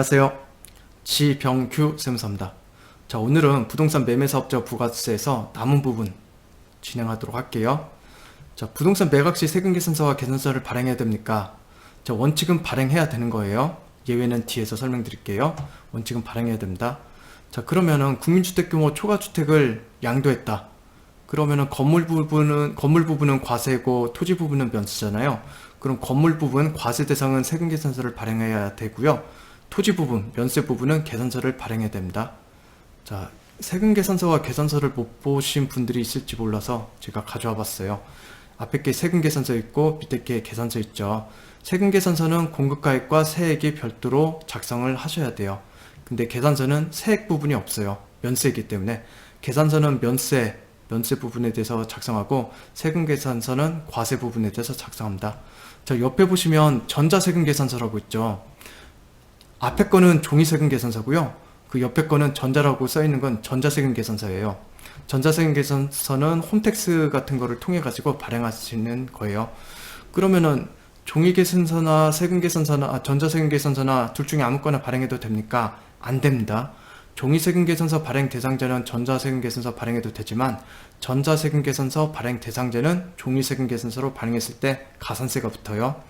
안녕하세요. 지병규 세무사입니다. 자, 오늘은 부동산 매매사업자 부가세에서 남은 부분 진행하도록 할게요. 자, 부동산 매각 시 세금 계산서와 계산서를 발행해야 됩니까? 자, 원칙은 발행해야 되는 거예요. 예외는 뒤에서 설명드릴게요. 원칙은 발행해야 됩니다. 자, 그러면은 국민주택 규모 초과주택을 양도했다. 그러면은 건물 부분은 과세고 토지 부분은 면세잖아요. 그럼 건물 부분 과세 대상은 세금 계산서를 발행해야 되고요. 토지 부분, 면세 부분은 계산서를 발행해야 됩니다. 자, 세금 계산서와 계산서를 못 보신 분들이 있을지 몰라서 제가 가져와 봤어요. 앞에 게 세금 계산서 있고 밑에 게 계산서 있죠. 세금 계산서는 공급가액과 세액이 별도로 작성을 하셔야 돼요. 근데 계산서는 세액 부분이 없어요. 면세이기 때문에 계산서는 면세 부분에 대해서 작성하고 세금 계산서는 과세 부분에 대해서 작성합니다. 자, 옆에 보시면 전자세금 계산서라고 있죠. 앞에 거는 종이세금 계산서고요. 그 옆에 거는 전자라고 써있는 건 전자세금 계산서예요. 전자세금 계산서는 홈택스 같은 거를 통해 가지고 발행하시는 거예요. 그러면은 종이 계산서나 세금 계산서나 전자세금 계산서나 둘 중에 아무거나 발행해도 됩니까? 안 됩니다. 종이세금 계산서 발행 대상자는 전자세금 계산서 발행해도 되지만 전자세금 계산서 발행 대상자는 종이세금 계산서로 발행했을 때 가산세가 붙어요.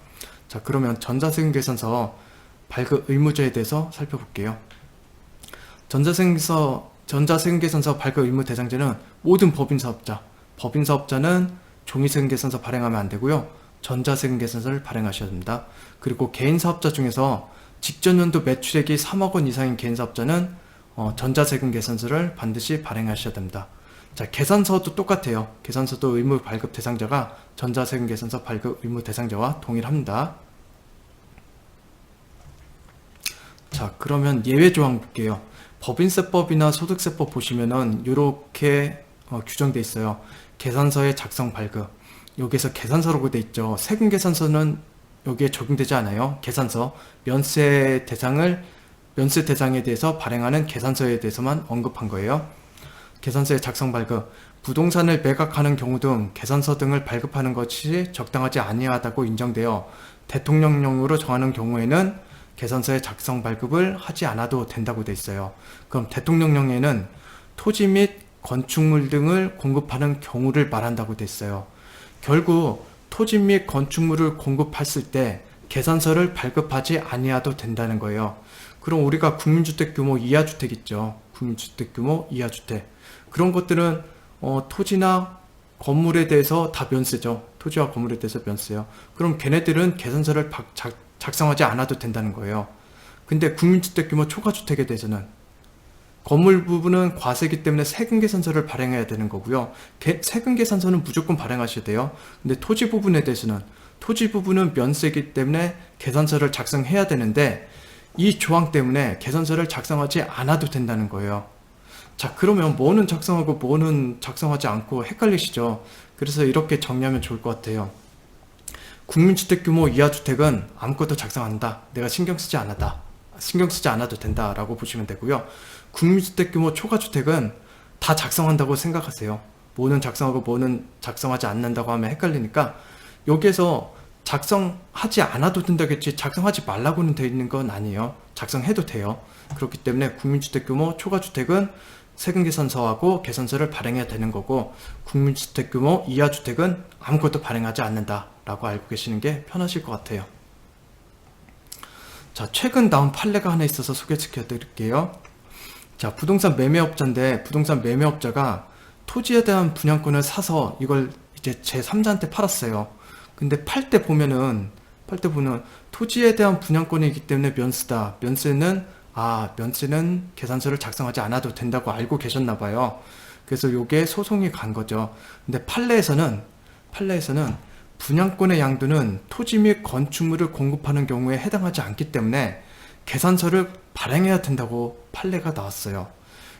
자, 그러면 전자세금 계산서 발급 의무자에 대해서 살펴볼게요. 전자세금 계산서 발급 의무 대상자는 모든 법인사업자는 종이세금 계산서 발행하면 안 되고요. 전자세금 계산서를 발행하셔야 됩니다. 그리고 개인사업자 중에서 직전 연도 매출액이 3억 원 이상인 개인사업자는 전자세금 계산서를 반드시 발행하셔야 됩니다. 자, 계산서도 똑같아요. 계산서도 의무 발급 대상자가 전자세금 계산서 발급 의무 대상자와 동일합니다. 자, 그러면 예외 조항 볼게요. 법인세법이나 소득세법 보시면은 이렇게 규정돼 있어요. 계산서의 작성 발급. 여기서 계산서라고 돼 있죠. 세금 계산서는 여기에 적용되지 않아요. 계산서, 면세 대상에 대해서 발행하는 계산서에 대해서만 언급한 거예요. 계산서의 작성 발급. 부동산을 매각하는 경우 등 계산서 등을 발급하는 것이 적당하지 아니하다고 인정되어 대통령령으로 정하는 경우에는 계산서의 작성 발급을 하지 않아도 된다고 돼 있어요. 그럼 대통령령에는 토지 및 건축물 등을 공급하는 경우를 말한다고 돼 있어요. 결국 토지 및 건축물을 공급했을 때 계산서를 발급하지 아니하도 된다는 거예요. 그럼 우리가 국민주택 규모 이하주택 있죠. 국민주택 규모 이하주택. 그런 것들은 토지나 건물에 대해서 다 면세죠. 토지와 건물에 대해서 면세요. 그럼 걔네들은 계산서를 작성하지 않아도 된다는 거예요. 근데 국민주택 규모 초과주택에 대해서는 건물 부분은 과세기 때문에 세금 계산서를 발행해야 되는 거고요. 세금 계산서는 무조건 발행하셔야 돼요. 근데 토지 부분에 대해서는 토지 부분은 면세기 때문에 계산서를 작성해야 되는데 이 조항 때문에 계산서를 작성하지 않아도 된다는 거예요. 자, 그러면 뭐는 작성하고 뭐는 작성하지 않고 헷갈리시죠? 그래서 이렇게 정리하면 좋을 것 같아요. 국민주택 규모 이하주택은 아무것도 작성한다. 내가 신경 쓰지 않아도 된다 라고 보시면 되고요. 국민주택 규모 초과주택은 다 작성한다고 생각하세요. 뭐는 작성하고 뭐는 작성하지 않는다고 하면 헷갈리니까 여기에서 작성하지 않아도 된다겠지 작성하지 말라고는 되어 있는 건 아니에요. 작성해도 돼요. 그렇기 때문에 국민주택 규모 초과주택은 세금 계산서하고 계산서를 발행해야 되는 거고 국민주택 규모 이하주택은 아무것도 발행하지 않는다 라고 알고 계시는 게 편하실 것 같아요. 자, 최근 나온 판례가 하나 있어서 소개시켜 드릴게요. 자, 부동산 매매업자인데 부동산 매매업자가 토지에 대한 분양권을 사서 이걸 이제 제3자한테 팔았어요. 근데 팔 때 보면 토지에 대한 분양권이기 때문에 면세다. 면세는 계산서를 작성하지 않아도 된다고 알고 계셨나 봐요. 그래서 요게 소송이 간 거죠. 근데 판례에서는 분양권의 양도는 토지 및 건축물을 공급하는 경우에 해당하지 않기 때문에 계산서를 발행해야 된다고 판례가 나왔어요.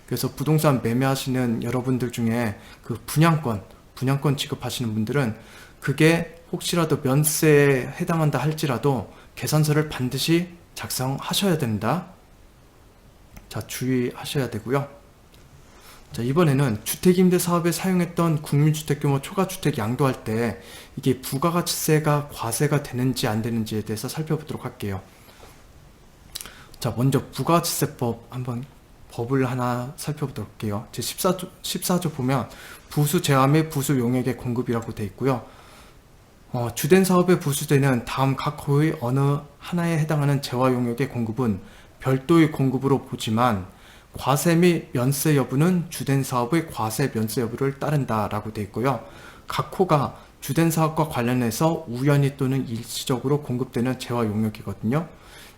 그래서 부동산 매매하시는 여러분들 중에 그 분양권 지급하시는 분들은 그게 혹시라도 면세에 해당한다 할지라도 계산서를 반드시 작성하셔야 됩니다. 자, 주의하셔야 되고요. 자, 이번에는 주택임대사업에 사용했던 국민주택 규모 초과주택 양도할 때 이게 부가가치세가 과세가 되는지 안 되는지에 대해서 살펴보도록 할게요. 자, 먼저 부가가치세법 한번 법을 하나 살펴보도록 할게요. 제 14조 보면 부수 재화 및 부수 용액의 공급이라고 되어 있고요. 주된 사업의 부수되는 다음 각 호의 어느 하나에 해당하는 재화 용액의 공급은 별도의 공급으로 보지만 과세 및 면세 여부는 주된 사업의 과세 면세 여부를 따른다라고 되어 있고요. 각 호가 주된 사업과 관련해서 우연히 또는 일시적으로 공급되는 재화 용역이거든요.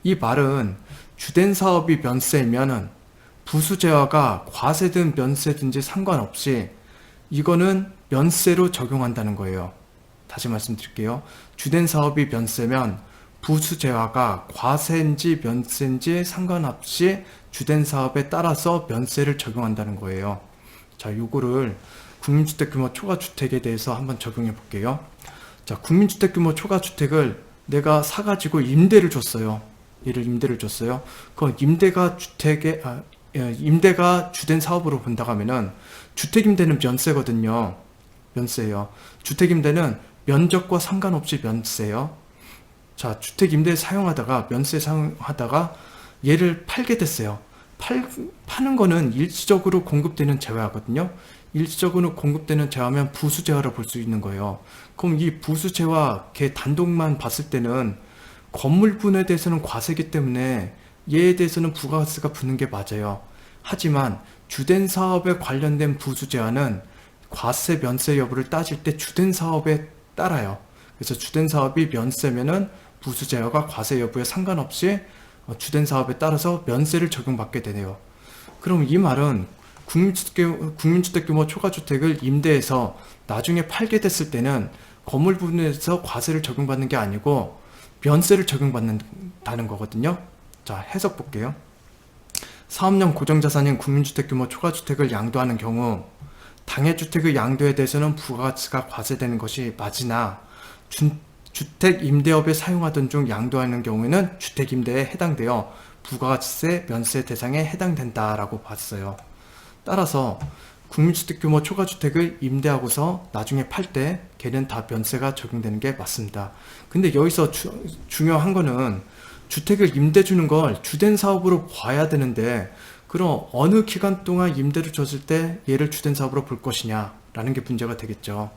이 말은 주된 사업이 면세면은 부수 재화가 과세든 면세든지 상관없이 이거는 면세로 적용한다는 거예요. 다시 말씀드릴게요. 주된 사업이 면세면 부수 재화가 과세인지 면세인지 상관없이 주된 사업에 따라서 면세를 적용한다는 거예요. 자, 요거를 국민주택 규모 초과주택에 대해서 한번 적용해 볼게요. 자, 국민주택 규모 초과주택을 내가 사가지고 임대를 줬어요. 얘를 임대를 줬어요. 그 임대가 임대가 주된 사업으로 본다고 하면은 주택임대는 면세거든요. 면세예요. 주택임대는 면적과 상관없이 면세예요. 자, 주택임대 사용하다가 면세 사용하다가 얘를 팔게 됐어요. 파는 거는 일시적으로 공급되는 재화거든요. 일시적으로 공급되는 재화면 부수재화를 볼 수 있는 거예요. 그럼 이 부수재화 걔 단독만 봤을 때는 건물분에 대해서는 과세기 때문에 얘에 대해서는 부가가치가 붙는 게 맞아요. 하지만 주된 사업에 관련된 부수재화는 과세 면세 여부를 따질 때 주된 사업에 따라요. 그래서 주된 사업이 면세면은 부수재화가 과세 여부에 상관없이 주된 사업에 따라서 면세를 적용받게 되네요. 그럼 이 말은 국민주택 규모 초과주택을 임대해서 나중에 팔게 됐을 때는 건물 부분에서 과세를 적용받는 게 아니고 면세를 적용받는다는 거거든요. 자, 해석 볼게요. 사업용 고정자산인 국민주택 규모 초과주택을 양도하는 경우 당해주택의 양도에 대해서는 부가가치가 과세되는 것이 맞으나 주택 임대업에 사용하던 중 양도하는 경우에는 주택 임대에 해당되어 부가가치세 면세 대상에 해당된다라고 봤어요. 따라서 국민주택 규모 초과주택을 임대하고서 나중에 팔 때 걔는 다 면세가 적용되는 게 맞습니다. 근데 여기서 중요한 거는 주택을 임대 주는 걸 주된 사업으로 봐야 되는데 그럼 어느 기간 동안 임대를 줬을 때 얘를 주된 사업으로 볼 것이냐 라는 게 문제가 되겠죠.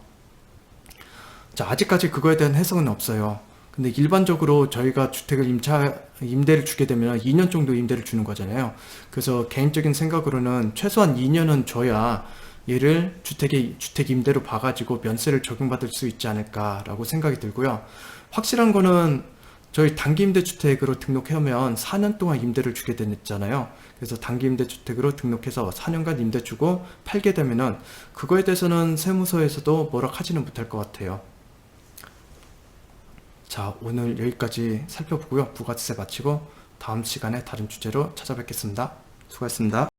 자, 아직까지 그거에 대한 해석은 없어요. 근데 일반적으로 저희가 주택을 임대를 주게 되면 2년 정도 임대를 주는 거잖아요. 그래서 개인적인 생각으로는 최소한 2년은 줘야 얘를 주택 임대로 봐가지고 면세를 적용받을 수 있지 않을까라고 생각이 들고요. 확실한 거는 저희 단기임대주택으로 등록하면 4년 동안 임대를 주게 됐잖아요. 그래서 단기임대주택으로 등록해서 4년간 임대 주고 팔게 되면은 그거에 대해서는 세무서에서도 뭐라 하지는 못할 것 같아요. 자, 오늘 여기까지 살펴보고요. 부가가치세 마치고 다음 시간에 다른 주제로 찾아뵙겠습니다. 수고하셨습니다.